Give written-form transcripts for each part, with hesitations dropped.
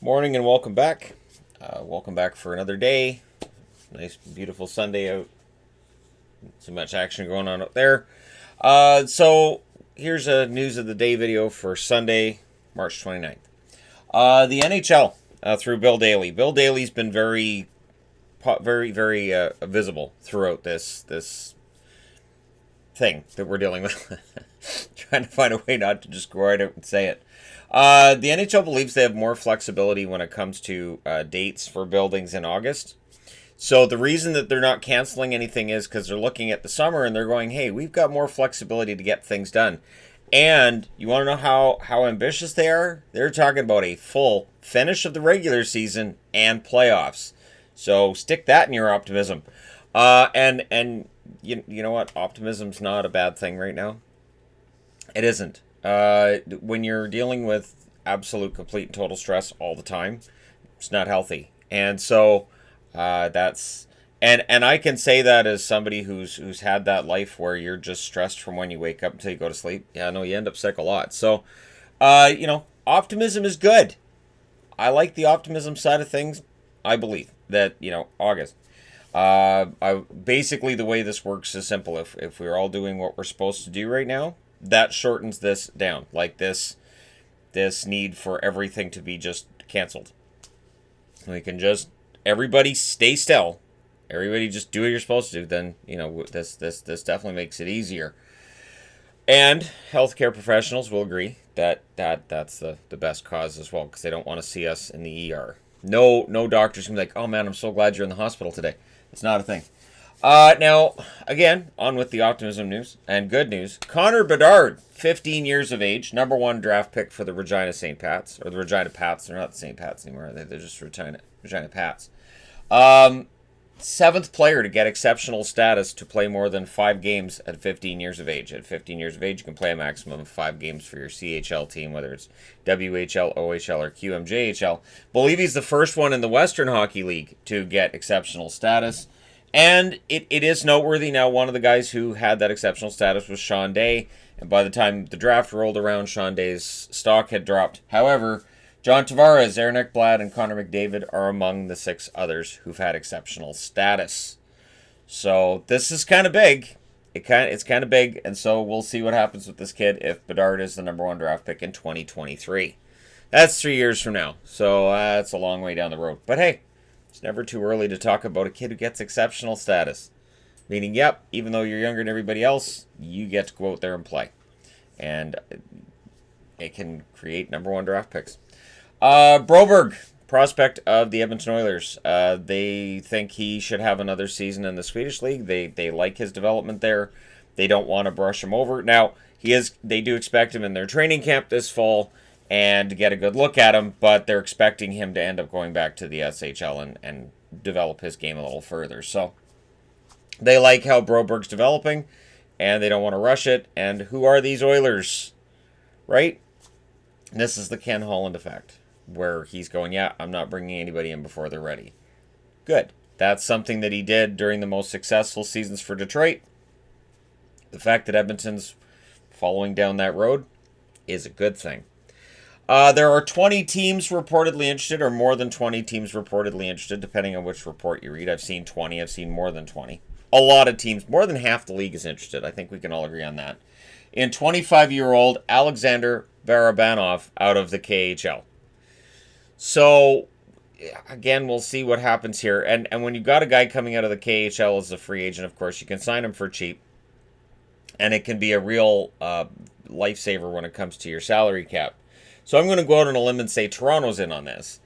Morning and welcome back. Welcome back for another day. Nice, beautiful Sunday out. Not too much action going on out there. So here's a news of the day video for Sunday, March 29th. The NHL through Bill Daly. Bill Daly's been very visible throughout this thing that we're dealing with. Trying to find a way not to just go right out and say it. The NHL believes they have more flexibility when it comes to dates for buildings in August. So the reason that they're not canceling anything is because they're looking at the summer and they're going, hey, we've got more flexibility to get things done. And you want to know how ambitious they are? They're talking about a full finish of the regular season and playoffs. So stick that in your optimism. And you know what? Optimism's not a bad thing right now. It isn't. When you're dealing with absolute, complete, and total stress all the time, it's not healthy. And so that's and I can say that as somebody who's had that life where you're just stressed from when you wake up until you go to sleep. Yeah, no, you end up sick a lot. So, optimism is good. I like the optimism side of things. I believe that August. Basically the way this works is simple. If we're all doing what we're supposed to do right now, that shortens this down. Like this need for everything to be just canceled. We can just everybody stay still. Everybody just do what you're supposed to do. Then this definitely makes it easier. And healthcare professionals will agree that that's the best cause as well, because they don't want to see us in the ER. No doctors can be like, oh man, I'm so glad you're in the hospital today. It's not a thing. Now, again, on with the optimism news and good news. Connor Bedard, 15 years of age, number 1 draft pick for the Regina St. Pats, or the Regina Pats. They're not the St. Pats anymore. They're just Regina Pats. 7th player to get exceptional status to play more than 5 games at 15 years of age. At 15 years of age, you can play a maximum of 5 games for your CHL team, whether it's WHL, OHL, or QMJHL. Believe he's the first one in the Western Hockey League to get exceptional status. And it is noteworthy now, one of the guys who had that exceptional status was Sean Day. And by the time the draft rolled around, Sean Day's stock had dropped. However, John Tavares, Aaron Ekblad, and Connor McDavid are among the 6 others who've had exceptional status. So this is kind of big. It's kind of big, and so we'll see what happens with this kid if Bedard is the number 1 draft pick in 2023. That's 3 years from now, so that's a long way down the road. But hey, it's never too early to talk about a kid who gets exceptional status. Meaning, yep, even though you're younger than everybody else, you get to go out there and play. And it can create number 1 draft picks. Broberg, prospect of the Edmonton Oilers. They think he should have another season in the Swedish League. They like his development there. They don't want to brush him over. Now, they do expect him in their training camp this fall and to get a good look at him, but they're expecting him to end up going back to the SHL and develop his game a little further. So they like how Broberg's developing, and they don't want to rush it. And who are these Oilers? Right? And this is the Ken Holland effect, where he's going, yeah, I'm not bringing anybody in before they're ready. Good. That's something that he did during the most successful seasons for Detroit. The fact that Edmonton's following down that road is a good thing. There are 20 teams reportedly interested, or more than 20 teams reportedly interested, depending on which report you read. I've seen 20. I've seen more than 20. A lot of teams, more than half the league is interested. I think we can all agree on that. In 25-year-old Alexander Barabanov out of the KHL. So, again, we'll see what happens here. And when you got a guy coming out of the KHL as a free agent, of course, you can sign him for cheap. And it can be a real lifesaver when it comes to your salary cap. So I'm going to go out on a limb and say Toronto's in on this.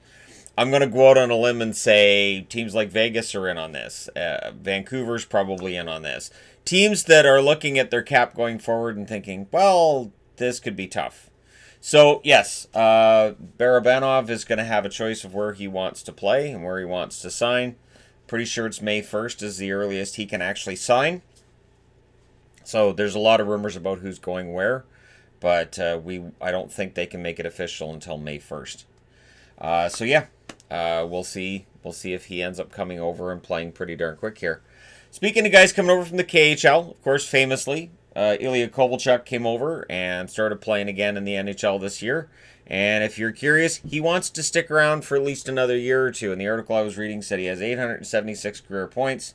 I'm going to go out on a limb and say teams like Vegas are in on this. Vancouver's probably in on this. Teams that are looking at their cap going forward and thinking, well, this could be tough. So, yes, Barabanov is going to have a choice of where he wants to play and where he wants to sign. Pretty sure it's May 1st is the earliest he can actually sign. So there's a lot of rumors about who's going where. But I don't think they can make it official until May 1st. We'll see. We'll see if he ends up coming over and playing pretty darn quick here. Speaking of guys coming over from the KHL, of course, famously, Ilya Kovalchuk came over and started playing again in the NHL this year. And if you're curious, he wants to stick around for at least another year or two. And the article I was reading said he has 876 career points.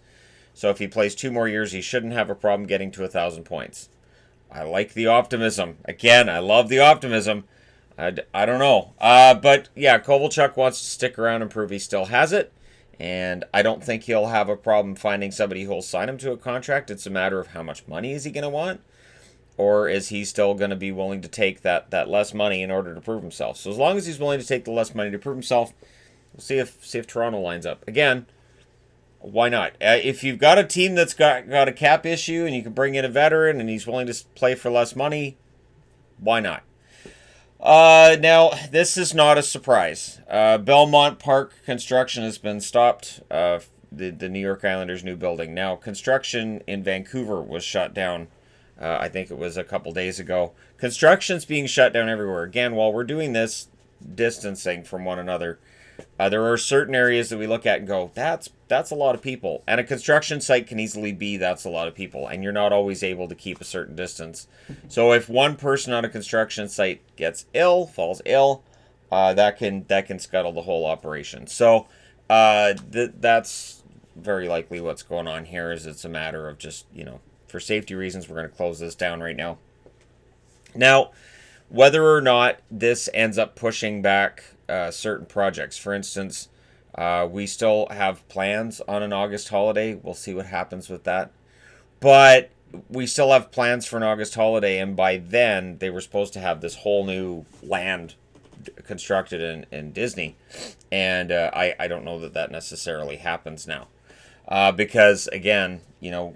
So if he plays 2 more years, he shouldn't have a problem getting to 1,000 points. I like the optimism. Again, I love the optimism. I don't know. But yeah, Kovalchuk wants to stick around and prove he still has it. And I don't think he'll have a problem finding somebody who'll sign him to a contract. It's a matter of how much money is he going to want? Or is he still going to be willing to take that less money in order to prove himself? So as long as he's willing to take the less money to prove himself, we'll see if Toronto lines up. Again, why not? If you've got a team that's got a cap issue and you can bring in a veteran and he's willing to play for less money, why not? Now, this is not a surprise. Belmont Park construction has been stopped. The New York Islanders' new building. Now, construction in Vancouver was shut down. I think it was a couple days ago. Construction's being shut down everywhere. Again, while we're doing this distancing from one another, there are certain areas that we look at and go, that's a lot of people. And a construction site can easily be that's a lot of people. And you're not always able to keep a certain distance. So if one person on a construction site gets ill, falls ill, that can scuttle the whole operation. So that's very likely what's going on here. Is it's a matter of just, for safety reasons, we're going to close this down right now. Now, whether or not this ends up pushing back certain projects, for instance, we still have plans on an August holiday. We'll see what happens with that. But we still have plans for an August holiday, and by then they were supposed to have this whole new land constructed in Disney. And I don't know that necessarily happens now. Because, again,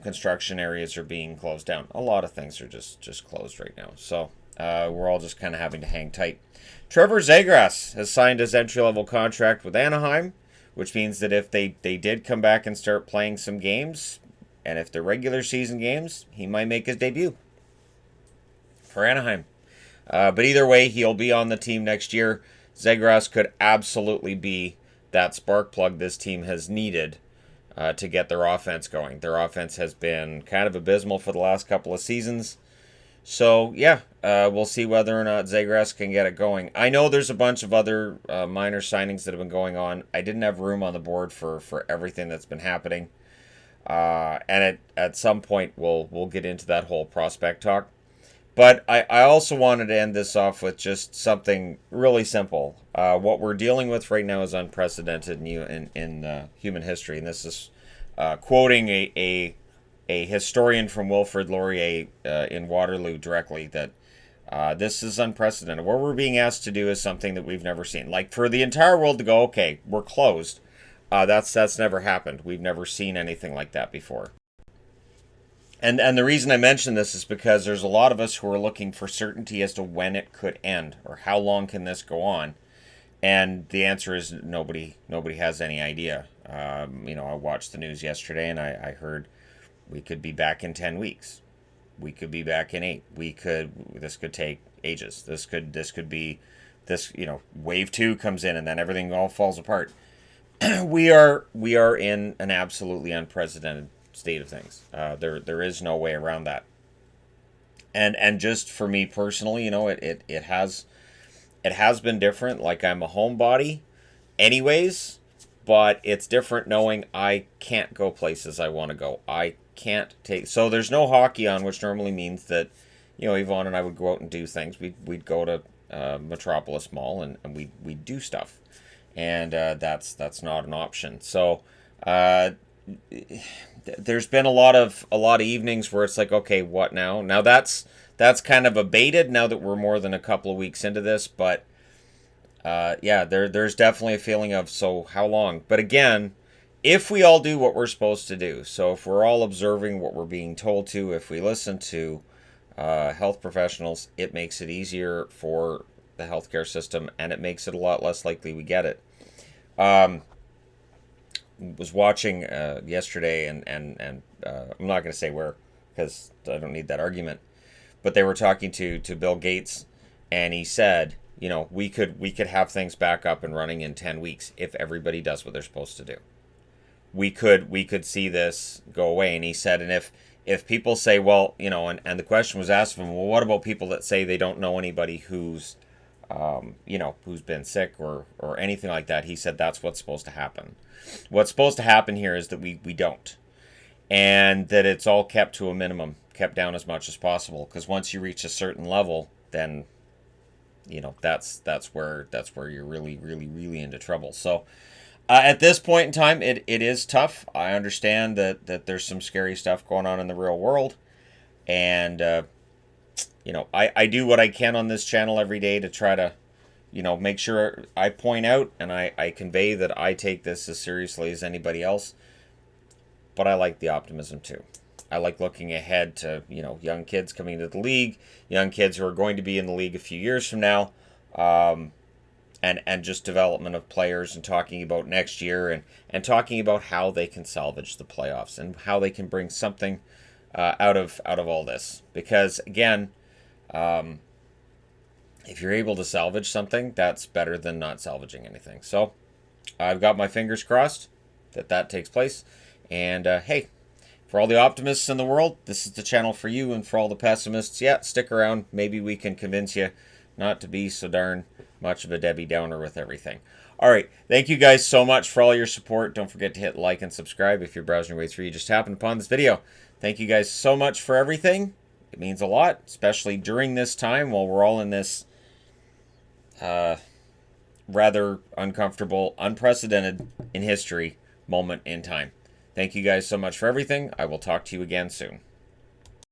construction areas are being closed down. A lot of things are just closed right now. So we're all just kind of having to hang tight. Trevor Zegras has signed his entry-level contract with Anaheim, which means that if they did come back and start playing some games, and if they're regular season games, he might make his debut for Anaheim. But either way, he'll be on the team next year. Zegras could absolutely be that spark plug this team has needed to get their offense going. Their offense has been kind of abysmal for the last couple of seasons. So, yeah, we'll see whether or not Zegras can get it going. I know there's a bunch of other minor signings that have been going on. I didn't have room on the board for everything that's been happening. And at some point, we'll get into that whole prospect talk. But I also wanted to end this off with just something really simple. What we're dealing with right now is unprecedented in human history. And this is quoting a historian from Wilfrid Laurier in Waterloo directly, that this is unprecedented. What we're being asked to do is something that we've never seen. Like, for the entire world to go, okay, we're closed. That's never happened. We've never seen anything like that before. And the reason I mention this is because there's a lot of us who are looking for certainty as to when it could end, or how long can this go on. And the answer is nobody has any idea. I watched the news yesterday and I heard we could be back in 10 weeks. We could be back in 8. This could take ages. This could be wave 2 comes in and then everything all falls apart. We are in an absolutely unprecedented state of things. There is no way around that. And just for me personally, it has been different. Like, I'm a homebody anyways, but it's different knowing I can't go places I want to go. I can't take, so there's no hockey on, which normally means that, Yvonne and I would go out and do things. We'd go to Metropolis Mall and we'd do stuff. And that's not an option. So there's been a lot of evenings where it's like, okay, what now? Now that's kind of abated now that we're more than a couple of weeks into this, but there's definitely a feeling of, so how long? But again, if we all do what we're supposed to do, so if we're all observing what we're being told to, if we listen to health professionals, it makes it easier for the healthcare system, and it makes it a lot less likely we get it. Was watching yesterday, and I'm not going to say where because I don't need that argument, but they were talking to Bill Gates, and he said, we could have things back up and running in 10 weeks if everybody does what they're supposed to do. We could see this go away, and he said, and if if people say, well, and the question was asked of him, well, what about people that say they don't know anybody who's, who's been sick or anything like that? He said that's what's supposed to happen. What's supposed to happen here is that we don't. And that it's all kept to a minimum, kept down as much as possible. Because once you reach a certain level, then, that's where you're really, really, really into trouble. So at this point in time, it is tough. I understand that there's some scary stuff going on in the real world. And, I do what I can on this channel every day to try to, make sure I point out and I convey that I take this as seriously as anybody else. But I like the optimism too. I like looking ahead to, young kids coming into the league, young kids who are going to be in the league a few years from now, and just development of players and talking about next year and talking about how they can salvage the playoffs and how they can bring something out of all this. Because again, if you're able to salvage something, that's better than not salvaging anything. So I've got my fingers crossed that takes place. And hey, for all the optimists in the world, this is the channel for you. And for all the pessimists, yeah, stick around. Maybe we can convince you not to be so darn much of a Debbie Downer with everything. All right. Thank you guys so much for all your support. Don't forget to hit like and subscribe if you're browsing your way through. You just happened upon this video. Thank you guys so much for everything. It means a lot, especially during this time while we're all in this rather uncomfortable, unprecedented in history moment in time. Thank you guys so much for everything. I will talk to you again soon.